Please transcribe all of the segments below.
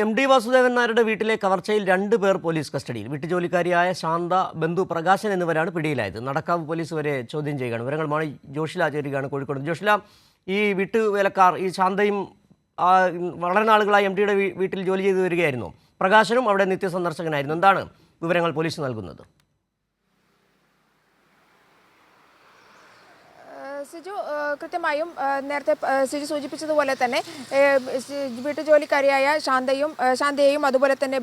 എം.ടി. വാസുദേവൻ നായരുടെ വീട്ടിലെ കവർച്ചയിൽ 2 പേർ പോലീസ് കസ്റ്റഡിയിൽ. വീട്ടുജോലിക്കാരിയായ ശാന്ത, ബന്ധു പ്രകാശൻ എന്നിവരാണ് പിടിയിലായത്. നടക്കാവ് പോലീസ് വരെ ചോദ്യം ചെയ്യുകയാണ്. വിവരങ്ങളുമായി ജോഷില ചേരുകയാണ് കോഴിക്കോട്. ജോഷില, ഈ വീട്ടുവേലക്കാർ, ഈ ശാന്തയും വളരെ നാളുകളായി എം.ടിയുടെ വീട്ടിൽ ജോലി ചെയ്തു വരികയായിരുന്നു. പ്രകാശനും അവിടെ നിത്യസന്ദർശകനായിരുന്നു. എന്താണ് വിവരങ്ങൾ പോലീസ് നൽകുന്നത്? സിജു, കൃത്യമായും നേരത്തെ സിജു സൂചിപ്പിച്ചതുപോലെ തന്നെ വീട്ടുജോലിക്കാരിയായ ശാന്തയെയും അതുപോലെ തന്നെ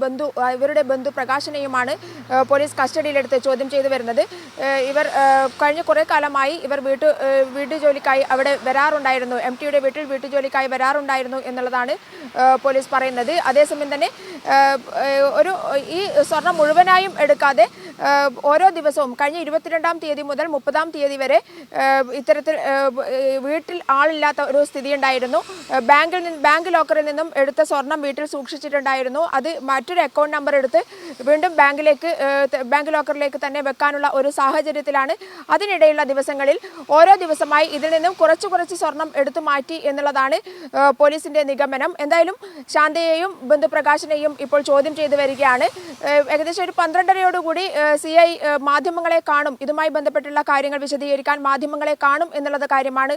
ഇവരുടെ ബന്ധു പ്രകാശനെയുമാണ് പോലീസ് കസ്റ്റഡിയിലെടുത്ത് ചോദ്യം ചെയ്തു വരുന്നത്. ഇവർ കഴിഞ്ഞ കുറേ കാലമായി ഇവർ വീട്ടുജോലിക്കായി അവിടെ വരാറുണ്ടായിരുന്നു, എം.ടിയുടെ വീട്ടിൽ വീട്ടുജോലിക്കായി വരാറുണ്ടായിരുന്നു എന്നുള്ളതാണ് പോലീസ് പറയുന്നത്. അതേസമയം തന്നെ ഈ സ്വർണം മുഴുവനായും എടുക്കാതെ ഓരോ ദിവസവും കഴിഞ്ഞ 22-ാം തീയതി മുതൽ 30-ാം തീയതി വരെ ഇത്തരത്തിൽ വീട്ടിൽ ആളില്ലാത്ത ഒരു സ്ഥിതി ഉണ്ടായിരുന്നു. ബാങ്ക് ലോക്കറിൽ നിന്നും എടുത്ത സ്വർണം വീട്ടിൽ സൂക്ഷിച്ചിട്ടുണ്ടായിരുന്നു. അത് മറ്റൊരു അക്കൗണ്ട് നമ്പർ എടുത്ത് വീണ്ടും ബാങ്ക് ലോക്കറിലേക്ക് തന്നെ വെക്കാനുള്ള ഒരു സാഹചര്യത്തിലാണ്. അതിനിടയിലുള്ള ദിവസങ്ങളിൽ ഓരോ ദിവസമായി ഇതിൽ നിന്നും കുറച്ച് സ്വർണം എടുത്തു മാറ്റി എന്നുള്ളതാണ് പോലീസിന്റെ നിഗമനം. എന്തായാലും ശാന്തയെയും ബന്ധുപ്രകാശനെയും ഇപ്പോൾ ചോദ്യം ചെയ്തു വരികയാണ്. ഏകദേശം ഒരു 12:30യോടുകൂടി CI മാധ്യമങ്ങളെ കാണും, ഇതുമായി ബന്ധപ്പെട്ടുള്ള കാര്യങ്ങൾ വിശദീകരിക്കാൻ മാധ്യമങ്ങളെ കാണും എന്നുള്ള കാര്യമാണ്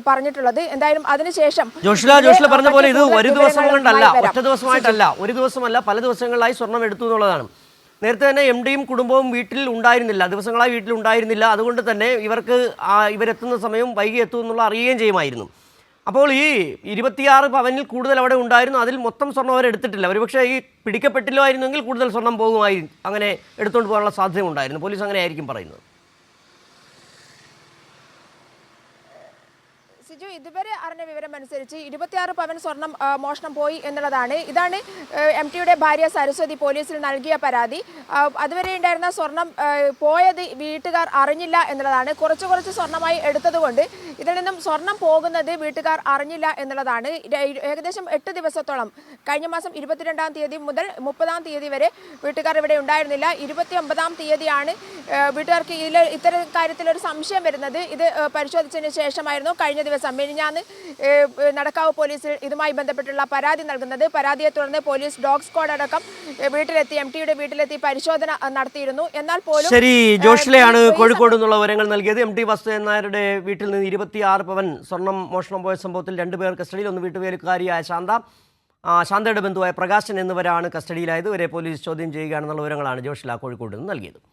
പറഞ്ഞിട്ടുള്ളത്. എന്തായാലും അതിനുശേഷം ജോഷില പറഞ്ഞ പോലെ ഇത് ഒരു ദിവസം കൊണ്ടല്ല, ഒറ്റ ദിവസമായിട്ടല്ല, ഒരു ദിവസമല്ല, പല ദിവസങ്ങളിലായി സ്വർണം എടുത്തു എന്നുള്ളതാണ്. നേരത്തെ തന്നെ എം.ഡിയും കുടുംബവും വീട്ടിൽ ഉണ്ടായിരുന്നില്ല, ദിവസങ്ങളായി വീട്ടിൽ ഉണ്ടായിരുന്നില്ല. അതുകൊണ്ട് തന്നെ ഇവരെത്തുന്ന സമയം വൈകി എത്തും എന്നുള്ള അറിയുകയും ചെയ്യുമായിരുന്നു. അപ്പോൾ ഈ 26 പവനിൽ കൂടുതൽ അവിടെ ഉണ്ടായിരുന്നു. അതിൽ മൊത്തം സ്വർണ്ണം അവർ എടുത്തിട്ടില്ല. ഒരുപക്ഷെ ഈ പിടിക്കപ്പെട്ടില്ലായിരുന്നെങ്കിൽ കൂടുതൽ സ്വർണം പോകുമായി, അങ്ങനെ എടുത്തുകൊണ്ട് പോകാനുള്ള സാധ്യത ഉണ്ടായിരുന്നു. പോലീസ് അങ്ങനെ ആയിരിക്കും പറയുന്നത്. സിജു, ഇതുവരെ അറിഞ്ഞ വിവരം അനുസരിച്ച് 26 പവൻ സ്വർണം മോഷണം പോയി എന്നുള്ളതാണ്. ഇതാണ് എം.ടിയുടെ ഭാര്യ സരസ്വതി പോലീസിൽ നൽകിയ പരാതി. അതുവരെ ഉണ്ടായിരുന്ന സ്വർണം പോയത് വീട്ടുകാർ അറിഞ്ഞില്ല എന്നുള്ളതാണ്. കുറച്ച് സ്വർണമായി എടുത്തതുകൊണ്ട് ഇതിൽ നിന്നും സ്വർണം പോകുന്നത് വീട്ടുകാർ അറിഞ്ഞില്ല എന്നുള്ളതാണ്. ഏകദേശം 8 ദിവസത്തോളം, കഴിഞ്ഞ മാസം 22-ാം തീയതി മുതൽ 30-ാം തീയതി വരെ വീട്ടുകാർ ഇവിടെ ഉണ്ടായിരുന്നില്ല. 29-ാം തീയതിയാണ് വീട്ടുകാർക്ക് ഇത്തരം കാര്യത്തിലൊരു സംശയം വരുന്നത്. ഇത് പരിശോധിച്ചതിന് ശേഷമായിരുന്നു കഴിഞ്ഞ ദിവസം മെനിഞ്ഞാന്ന് നടക്കാവ് പോലീസിൽ ഇതുമായി ബന്ധപ്പെട്ടുള്ള പരാതി നൽകുന്നത്. പരാതിയെ തുടർന്ന് പോലീസ് ഡോഗ് സ്ക്വാഡ് അടക്കം എം.ടിയുടെ വീട്ടിലെത്തി പരിശോധന നടത്തിയിരുന്നു. എന്നാൽ പോലും ശരി, ജോഷിലയാണ് കോഴിക്കോട് നിന്നുള്ള വിവരങ്ങൾ നൽകിയത്. എം.ടി. വാസുദേവൻ നായരുടെ വീട്ടിൽ നിന്ന് 26 പവൻ സ്വർണം മോഷണം പോയ സംഭവത്തിൽ 2 പേർ കസ്റ്റഡിയിൽ. ഒന്ന് വീട്ടുവേലക്കാരിയായ ശാന്തയുടെ ബന്ധുവായ പ്രകാശൻ എന്നിവരാണ് കസ്റ്റഡിയിലായത്. ഇവരെ പോലീസ് ചോദ്യം ചെയ്യുകയാണെന്നുള്ള വിവരങ്ങളാണ് ജോഷില കോഴിക്കോട് നിന്ന് നൽകിയത്.